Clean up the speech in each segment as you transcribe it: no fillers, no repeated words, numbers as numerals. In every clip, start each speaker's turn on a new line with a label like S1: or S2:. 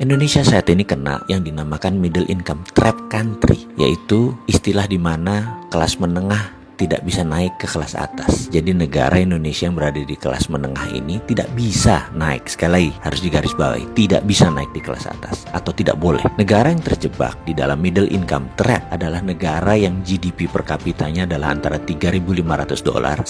S1: Indonesia saat ini kena yang dinamakan middle income trap country, yaitu istilah di mana kelas menengah tidak bisa naik ke kelas atas. Jadi negara Indonesia yang berada di kelas menengah ini tidak bisa naik. Sekali lagi harus digarisbawahi, tidak bisa naik di kelas atas atau tidak boleh. Negara yang terjebak di dalam middle income trap adalah negara yang GDP per kapitanya adalah antara $3.500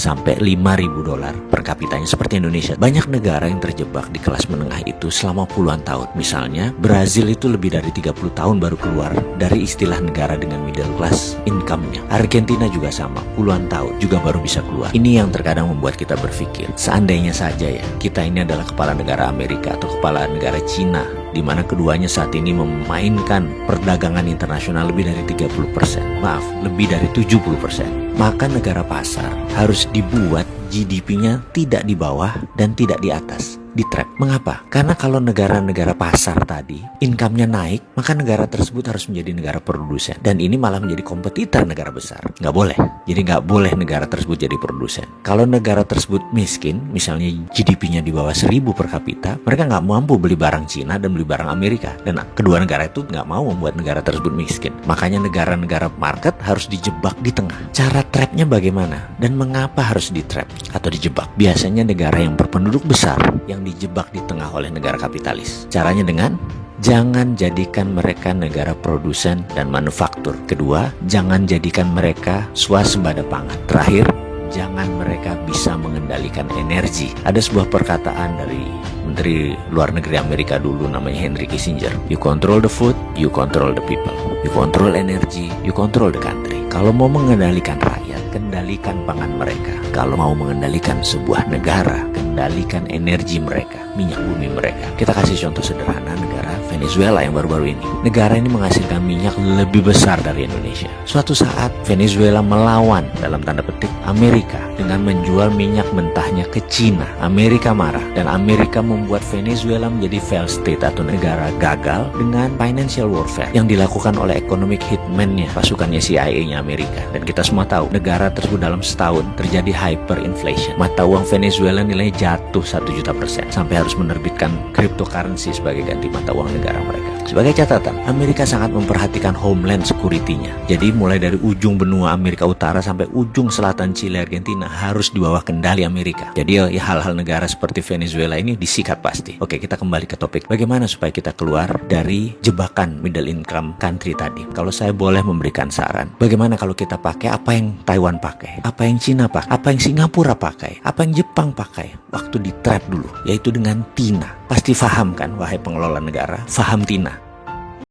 S1: sampai $5.000 per kapitanya seperti Indonesia. Banyak negara yang terjebak di kelas menengah itu selama puluhan tahun. Misalnya Brazil itu lebih dari 30 tahun baru keluar dari istilah negara dengan middle class income-nya. Argentina juga sama, puluhan tahun juga baru bisa keluar. Ini yang terkadang membuat kita berpikir, seandainya saja ya kita ini adalah kepala negara Amerika atau kepala negara Cina, di mana keduanya saat ini memainkan perdagangan internasional lebih dari 30%, maaf, lebih dari 70%. Maka negara pasar harus dibuat GDP-nya tidak di bawah dan tidak di atas, di trap. Mengapa? Karena kalau negara-negara pasar tadi income-nya naik, maka negara tersebut harus menjadi negara produsen, dan ini malah menjadi kompetitor negara besar. Nggak boleh. Jadi nggak boleh negara tersebut jadi produsen. Kalau negara tersebut miskin, misalnya GDP-nya di bawah 1.000 per kapita, mereka nggak mampu beli barang Cina dan beli barang Amerika, dan kedua negara itu nggak mau membuat negara tersebut miskin. Makanya negara-negara market harus dijebak di tengah. Cara trapnya bagaimana dan mengapa harus di trap atau dijebak? Biasanya negara yang berpenduduk besar yang dijebak di tengah oleh negara kapitalis. Caranya dengan jangan jadikan mereka negara produsen dan manufaktur. Kedua, jangan jadikan mereka swasembada pangan. Terakhir, jangan mereka bisa mengendalikan energi. Ada sebuah perkataan dari Menteri Luar Negeri Amerika dulu namanya Henry Kissinger. You control the food, you control the people. You control energy, you control the country. Kalau mau mengendalikan rakyat, kendalikan pangan mereka. Kalau mau mengendalikan sebuah negara, kendalikan energi mereka, minyak bumi mereka. Kita kasih contoh sederhana negara Venezuela yang baru-baru ini. Negara ini menghasilkan minyak lebih besar dari Indonesia. Suatu saat Venezuela melawan dalam tanda petik Amerika dengan menjual minyak mentahnya ke Cina. Amerika marah dan Amerika membuat Venezuela menjadi failed state atau negara gagal dengan financial warfare yang dilakukan oleh economic hitman-nya, pasukannya CIA-nya Amerika. Dan kita semua tahu negara tersebut dalam setahun terjadi hyperinflation. Mata uang Venezuela nilainya jatuh 1.000.000% sampai harus menerbitkan cryptocurrency sebagai ganti mata uang negara mereka. Sebagai catatan, Amerika sangat memperhatikan homeland security-nya. Jadi mulai dari ujung benua Amerika Utara sampai ujung selatan Chile, Argentina harus di bawah kendali Amerika. Jadi ya hal-hal negara seperti Venezuela ini disikat pasti. Oke, kita kembali ke topik. Bagaimana supaya kita keluar dari jebakan middle income country tadi? Kalau saya boleh memberikan saran, bagaimana kalau kita pakai apa yang Taiwan pakai, apa yang Cina pakai, apa yang Singapura pakai, apa yang Jepang pakai waktu di trap dulu, yaitu dengan TINA. Pasti paham kan, wahai pengelola negara, paham TINA.